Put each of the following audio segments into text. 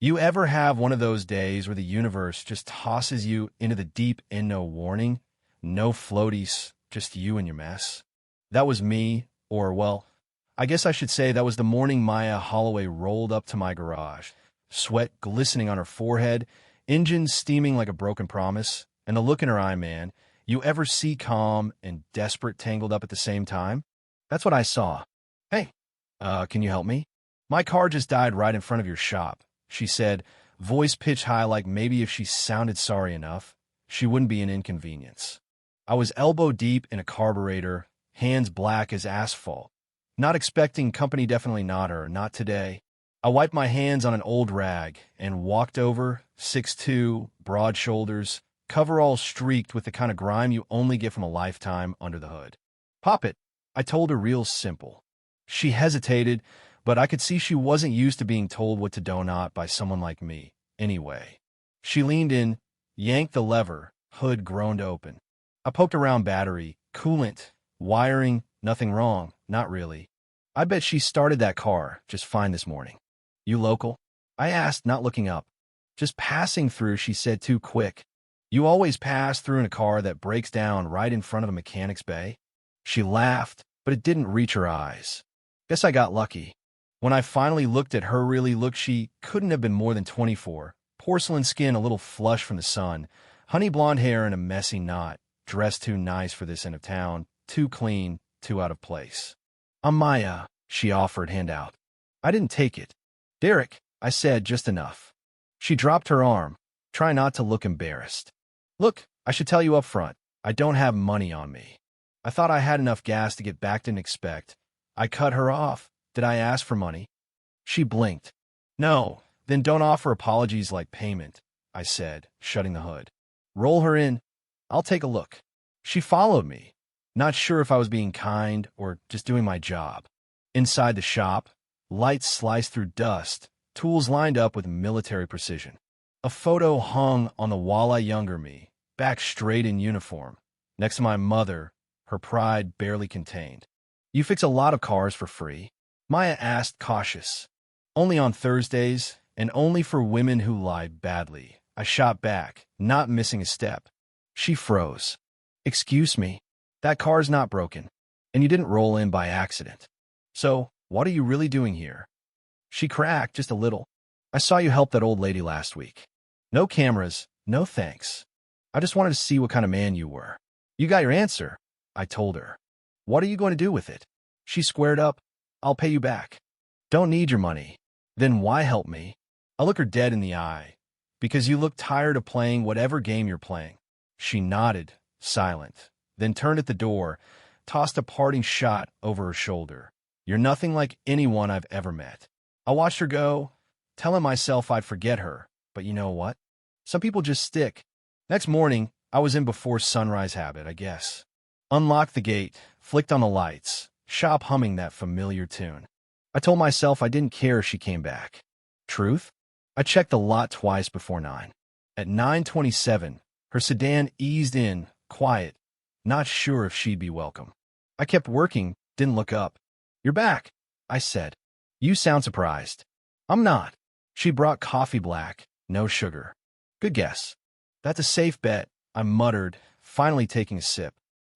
You ever have one of those days where the universe just tosses you into the deep end, no warning, no floaties, just you and your mess? That was me, or well, I guess I should say that was the morning Maya Holloway rolled up to my garage, sweat glistening on her forehead, engine steaming like a broken promise, and the look in her eye, man. You ever see calm and desperate tangled up at the same time? That's what I saw. Hey, can you help me? My car just died right in front of your shop, she said, voice pitched high like maybe if she sounded sorry enough, she wouldn't be an inconvenience. I was elbow deep in a carburetor, hands black as asphalt. Not expecting company, definitely not her, not today. I wiped my hands on an old rag and walked over, 6'2", broad shoulders, coverall streaked with the kind of grime you only get from a lifetime under the hood. Pop it, I told her real simple. She hesitated, but I could see she wasn't used to being told what to do not by someone like me. Anyway, she leaned in, yanked the lever, hood groaned open. I poked around battery, coolant, wiring, nothing wrong, not really. I bet she started that car just fine this morning. You local? I asked, not looking up. Just passing through, she said too quick. You always pass through in a car that breaks down right in front of a mechanic's bay? She laughed, but it didn't reach her eyes. Guess I got lucky. When I finally looked at her, she couldn't have been more than 24. Porcelain skin, a little flush from the sun, honey blonde hair in a messy knot, dressed too nice for this end of town, too clean, too out of place. I'm Maya, she offered, hand out. I didn't take it. Derek, I said, just enough. She dropped her arm. Try not to look embarrassed. Look, I should tell you up front, I don't have money on me. I thought I had enough gas to get back, didn't expect. I cut her off. Did I ask for money? She blinked. No, then don't offer apologies like payment, I said, shutting the hood. Roll her in. I'll take a look. She followed me, not sure if I was being kind or just doing my job. Inside the shop, lights sliced through dust, tools lined up with military precision. A photo hung on the wall, a younger me, back straight in uniform, next to my mother, her pride barely contained. You fix a lot of cars for free? Maya asked, cautious. Only on Thursdays, and only for women who lie badly. I shot back, not missing a step. She froze. Excuse me, that car's not broken, and you didn't roll in by accident. So, what are you really doing here? She cracked just a little. I saw you help that old lady last week. No cameras, no thanks. I just wanted to see what kind of man you were. You got your answer, I told her. What are you going to do with it? She squared up. I'll pay you back. Don't need your money. Then why help me? I look her dead in the eye. Because you look tired of playing whatever game you're playing. She nodded, silent, then turned at the door, tossed a parting shot over her shoulder. You're nothing like anyone I've ever met. I watched her go, telling myself I'd forget her, but you know what? Some people just stick. Next morning, I was in before sunrise habit, I guess. Unlocked the gate, flicked on the lights, shop humming that familiar tune. I told myself I didn't care if she came back. Truth? I checked the lot twice before 9. At 9:27, her sedan eased in, quiet, not sure if she'd be welcome. I kept working, didn't look up. You're back, I said. You sound surprised. I'm not. She brought coffee black, no sugar. Good guess. That's a safe bet, I muttered, finally taking a sip.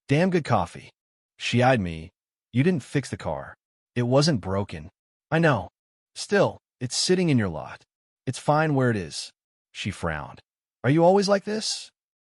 Damn good coffee. She eyed me. You didn't fix the car. It wasn't broken. I know. Still, it's sitting in your lot. It's fine where it is. She frowned. Are you always like this?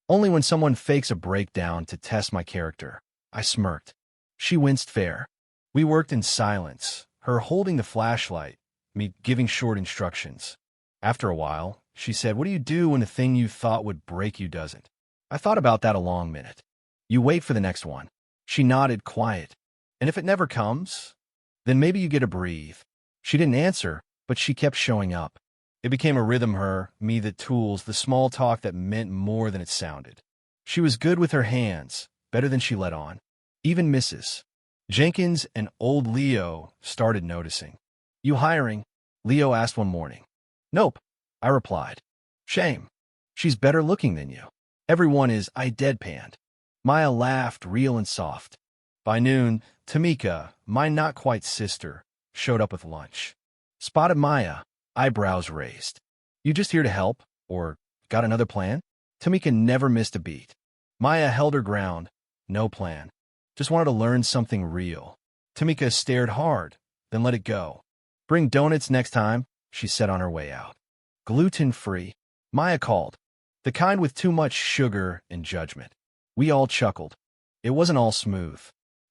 Only when someone fakes a breakdown to test my character. I smirked. She winced fair. We worked in silence, her holding the flashlight, me giving short instructions. After a while, she said, what do you do when the thing you thought would break you doesn't? I thought about that a long minute. You wait for the next one. She nodded, quiet. And if it never comes, then maybe you get a breathe. She didn't answer, but she kept showing up. It became a rhythm, her, me, the tools, the small talk that meant more than it sounded. She was good with her hands, better than she let on. Even Mrs. Jenkins and old Leo started noticing. You hiring? Leo asked one morning. Nope, I replied. Shame. She's better looking than you. Everyone is, I deadpanned. Maya laughed, real and soft. By noon, Tamika, my not-quite sister, showed up with lunch. Spotted Maya, eyebrows raised. You just here to help? Or got another plan? Tamika never missed a beat. Maya held her ground. No plan. Just wanted to learn something real. Tamika stared hard, then let it go. Bring donuts next time, she said on her way out. Gluten-free. Maya called. The kind with too much sugar and judgment. We all chuckled. It wasn't all smooth.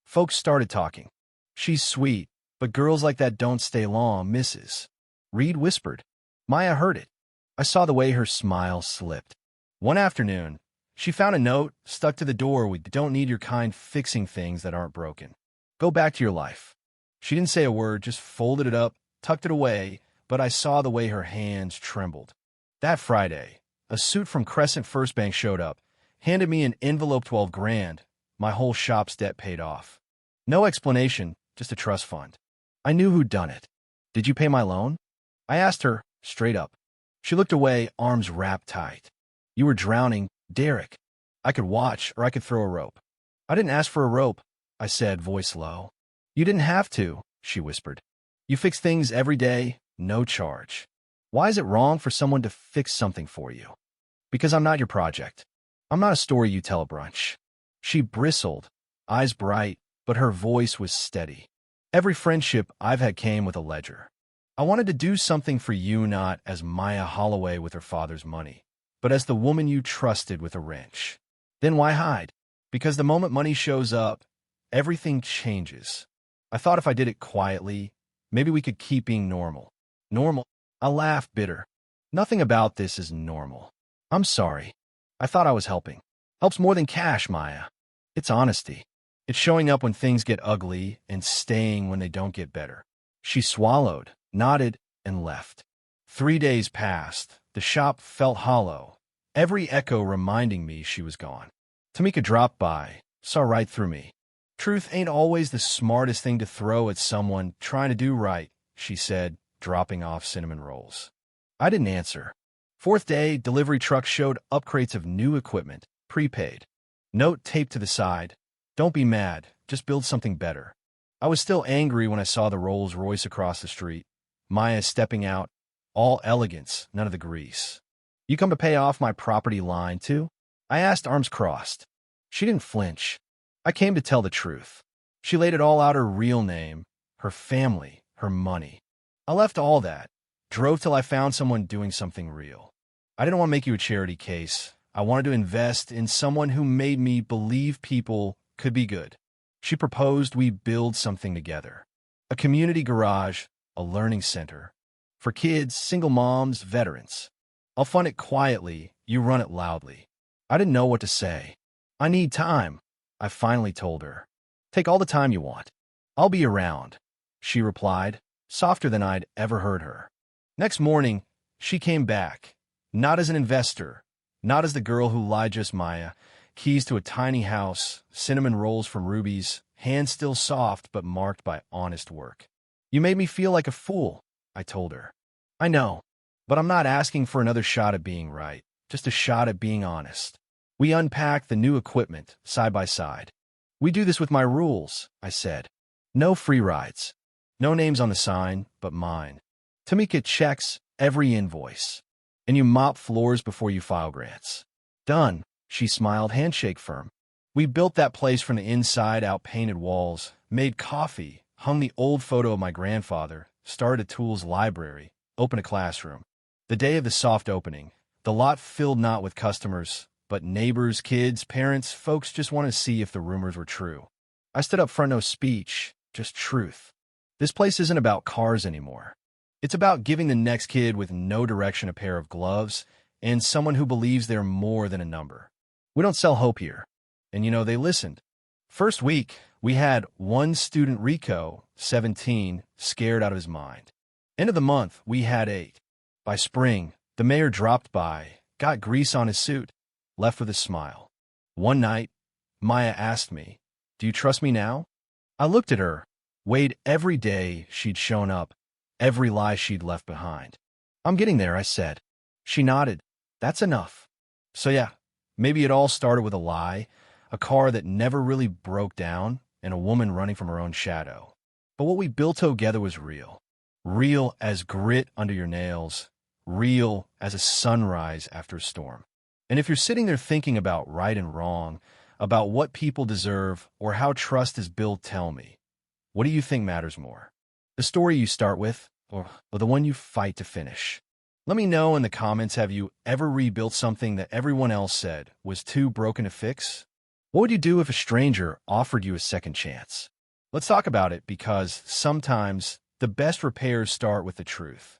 Folks started talking. She's sweet, but girls like that don't stay long, Mrs. Reed whispered. Maya heard it. I saw the way her smile slipped. One afternoon, she found a note stuck to the door. We don't need your kind fixing things that aren't broken. Go back to your life. She didn't say a word, just folded it up, tucked it away, but I saw the way her hands trembled. That Friday, a suit from Crescent First Bank showed up, handed me an envelope 12 grand. My whole shop's debt paid off. No explanation, just a trust fund. I knew who'd done it. Did you pay my loan? I asked her, straight up. She looked away, arms wrapped tight. You were drowning, Derek. I could watch, or I could throw a rope. I didn't ask for a rope, I said, voice low. You didn't have to, she whispered. You fix things every day, no charge. Why is it wrong for someone to fix something for you? Because I'm not your project. I'm not a story you tell at brunch. She bristled, eyes bright, but her voice was steady. Every friendship I've had came with a ledger. I wanted to do something for you not as Maya Holloway with her father's money, but as the woman you trusted with a wrench. Then why hide? Because the moment money shows up, everything changes. I thought if I did it quietly, maybe we could keep being normal. Normal? I laughed bitter. Nothing about this is normal. I'm sorry. I thought I was helping. Helps more than cash, Maya. It's honesty. It's showing up when things get ugly and staying when they don't get better. She swallowed, nodded, and left. 3 days passed. The shop felt hollow, every echo reminding me she was gone. Tamika dropped by, saw right through me. Truth ain't always the smartest thing to throw at someone trying to do right, she said, dropping off cinnamon rolls. I didn't answer. 4th day, delivery truck showed up crates of new equipment, prepaid. Note taped to the side. Don't be mad, just build something better. I was still angry when I saw the Rolls Royce across the street. Maya stepping out, all elegance, none of the grease. You come to pay off my property line, too? I asked, arms crossed. She didn't flinch. I came to tell the truth. She laid it all out, her real name, her family, her money. I left all that, drove till I found someone doing something real. I didn't want to make you a charity case. I wanted to invest in someone who made me believe people could be good. She proposed we build something together. A community garage, a learning center. For kids, single moms, veterans. I'll fund it quietly, you run it loudly. I didn't know what to say. I need time, I finally told her. Take all the time you want. I'll be around, she replied, softer than I'd ever heard her. Next morning, she came back. Not as an investor, not as the girl who lied, just Maya. Keys to a tiny house, cinnamon rolls from Ruby's, hands still soft but marked by honest work. You made me feel like a fool, I told her. I know, but I'm not asking for another shot at being right, just a shot at being honest. We unpacked the new equipment, side by side. We do this with my rules, I said. No free rides. No names on the sign, but mine. Tamika checks every invoice. And you mop floors before you file grants. Done, she smiled, handshake firm. We built that place from the inside out, painted walls, made coffee, hung the old photo of my grandfather, started a tools library, opened a classroom. The day of the soft opening, the lot filled not with customers, but neighbors, kids, parents, folks just wanted to see if the rumors were true. I stood up front, no speech, just truth. This place isn't about cars anymore. It's about giving the next kid with no direction a pair of gloves and someone who believes they're more than a number. We don't sell hope here. And they listened. First week, we had one student, Rico, 17, scared out of his mind. End of the month, we had 8. By spring, the mayor dropped by, got grease on his suit, left with a smile. One night, Maya asked me, "Do you trust me now?" I looked at her, weighed every day she'd shown up, every lie she'd left behind. I'm getting there, I said. She nodded. That's enough. So yeah, maybe it all started with a lie, a car that never really broke down, and a woman running from her own shadow. But what we built together was real. Real as grit under your nails, real as a sunrise after a storm. And if you're sitting there thinking about right and wrong, about what people deserve, or how trust is built, tell me, what do you think matters more? The story you start with, or the one you fight to finish? Let me know in the comments, have you ever rebuilt something that everyone else said was too broken to fix? What would you do if a stranger offered you a second chance? Let's talk about it, because sometimes the best repairs start with the truth.